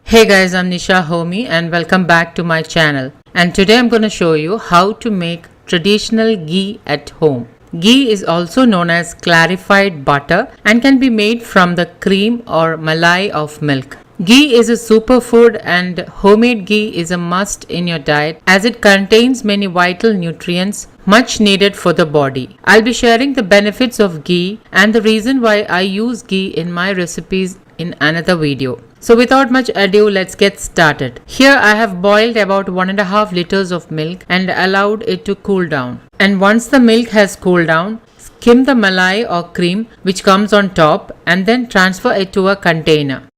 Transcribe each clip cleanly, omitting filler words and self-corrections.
Hey guys, I'm Nisha Homi and welcome back to my channel. And today I'm going to show you how to make traditional ghee at home. Ghee is also known as clarified butter and can be made from the cream or malai of milk. Ghee is a superfood and homemade ghee is a must in your diet as it contains many vital nutrients much needed for the body. I'll be sharing the benefits of ghee and the reason why I use ghee in my recipes in another video. So without much ado, let's get started. Here I have boiled about 1.5 liters of milk and allowed it to cool down. And once the milk has cooled down, skim the malai or cream which comes on top and then transfer it to a container.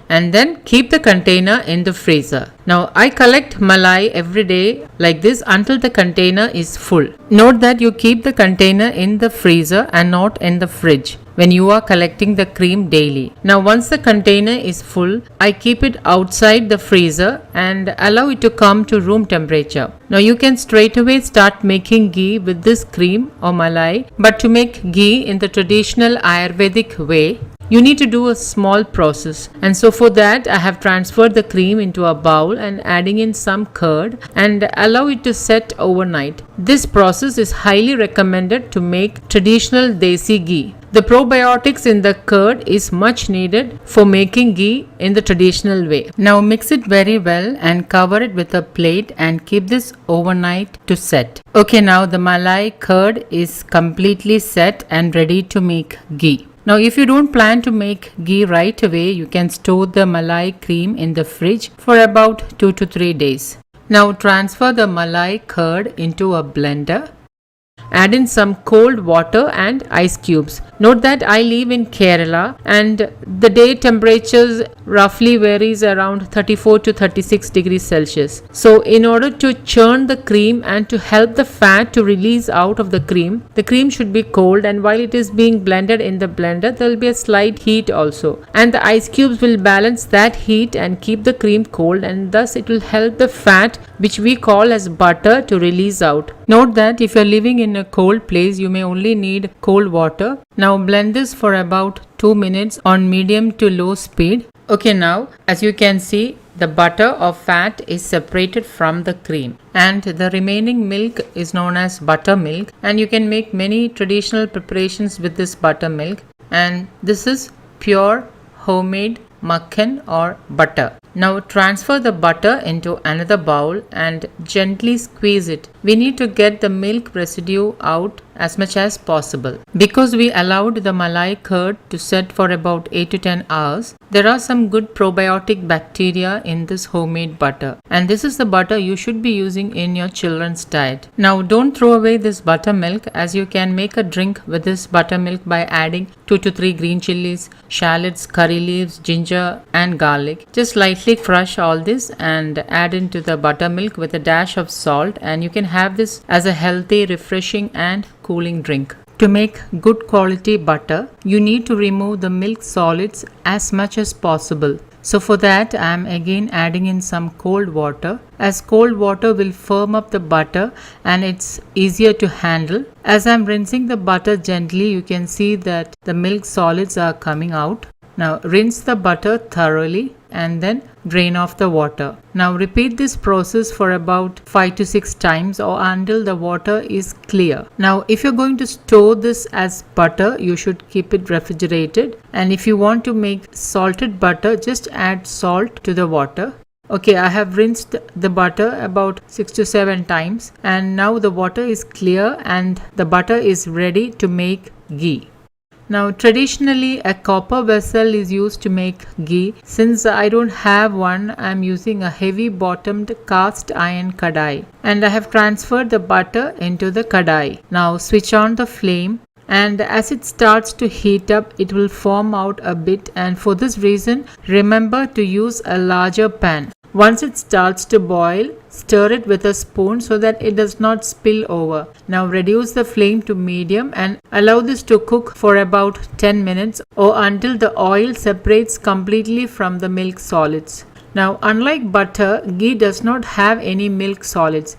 And then keep the container in the freezer. Now I collect malai every day like this until the container is full. Note that you keep the container in the freezer and not in the fridge when you are collecting the cream daily. Now once the container is full, I keep it outside the freezer and allow it to come to room temperature. Now you can straight away start making ghee with this cream or malai, but to make ghee in the traditional Ayurvedic way, you need to do a small process, and so for that I have transferred the cream into a bowl and adding in some curd and allow it to set overnight. This process is highly recommended to make traditional desi ghee. The probiotics in the curd is much needed for making ghee in the traditional way. Now mix it very well and cover it with a plate and keep this overnight to set. Okay, now the malai curd is completely set and ready to make ghee. Now if you don't plan to make ghee right away, you can store the malai cream in the fridge for about 2 to 3 days. Now transfer the malai curd into a blender. Add in some cold water and ice cubes. Note that I live in Kerala and the day temperatures roughly varies around 34 to 36 degrees Celsius. So in order to churn the cream and to help the fat to release out of the cream should be cold, and while it is being blended in the blender there will be a slight heat also, and the ice cubes will balance that heat and keep the cream cold, and thus it will help the fat, which we call as butter, to release out. Note that if you are living in a cold place, you may only need cold water. Now blend this for about 2 minutes on medium to low speed. Okay, now as you can see, the butter or fat is separated from the cream and the remaining milk is known as buttermilk, and you can make many traditional preparations with this buttermilk, and this is pure homemade makhan or butter. Now transfer the butter into another bowl and gently squeeze it. We need to get the milk residue out as much as possible. Because we allowed the malai curd to set for about 8 to 10 hours, there are some good probiotic bacteria in this homemade butter, and this is the butter you should be using in your children's diet. Now don't throw away this buttermilk, as you can make a drink with this buttermilk by adding 2 to 3 green chilies, shallots, curry leaves, ginger and garlic. Just lightly crush all this and add into the buttermilk with a dash of salt, and you can have this as a healthy, refreshing and cooling drink. To make good quality butter, you need to remove the milk solids as much as possible. So for that I am again adding in some cold water, as cold water will firm up the butter and it's easier to handle. As I am rinsing the butter gently, you can see that the milk solids are coming out. Now rinse the butter thoroughly and then drain off the water. Now repeat this process for about 5 to 6 times or until the water is clear. Now if you're going to store this as butter, you should keep it refrigerated, and if you want to make salted butter, just add salt to the water. Okay, I have rinsed the butter about 6 to 7 times and now the water is clear and the butter is ready to make ghee. Now traditionally a copper vessel is used to make ghee. Since I don't have one, I am using a heavy bottomed cast iron kadai, and I have transferred the butter into the kadai. Now switch on the flame, and as it starts to heat up, it will foam out a bit, and for this reason remember to use a larger pan. Once it starts to boil, stir it with a spoon so that it does not spill over. Now reduce the flame to medium and allow this to cook for about 10 minutes or until the oil separates completely from the milk solids. Now unlike butter, ghee does not have any milk solids,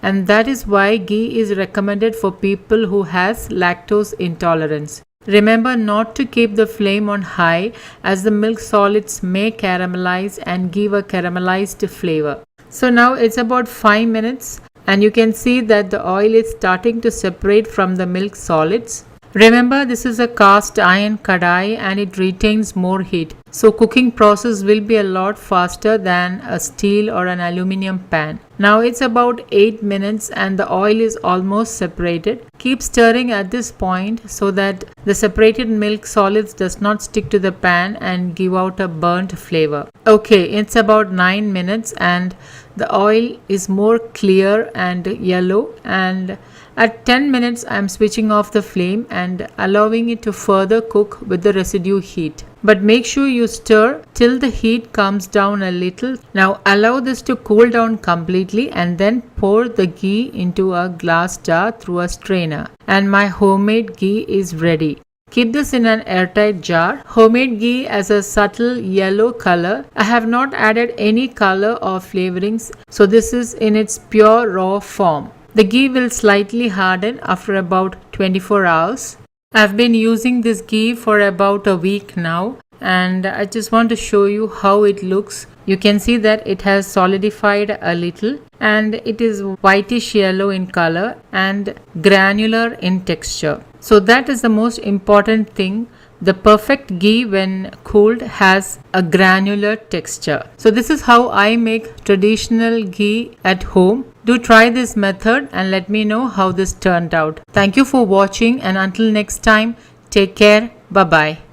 and that is why ghee is recommended for people who has lactose intolerance. Remember not to keep the flame on high as the milk solids may caramelize and give a caramelized flavor. So now it's about 5 minutes and you can see that the oil is starting to separate from the milk solids. Remember, this is a cast iron kadai and it retains more heat. So cooking process will be a lot faster than a steel or an aluminum pan. Now it's about 8 minutes and the oil is almost separated. Keep stirring at this point so that the separated milk solids does not stick to the pan and give out a burnt flavor. Okay, it's about 9 minutes and the oil is more clear and yellow, and at 10 minutes I am switching off the flame and allowing it to further cook with the residue heat. But make sure you stir till the heat comes down a little. Now allow this to cool down completely and then pour the ghee into a glass jar through a strainer. And my homemade ghee is ready. Keep this in an airtight jar. Homemade ghee has a subtle yellow color. I have not added any color or flavorings, so this is in its pure raw form. The ghee will slightly harden after about 24 hours. I've been using this ghee for about a week now and I just want to show you how it looks. You can see that it has solidified a little and it is whitish yellow in color and granular in texture. So that is the most important thing. The perfect ghee when cooled has a granular texture. So this is how I make traditional ghee at home. Do try this method and let me know how this turned out. Thank you for watching and until next time, take care. Bye-bye.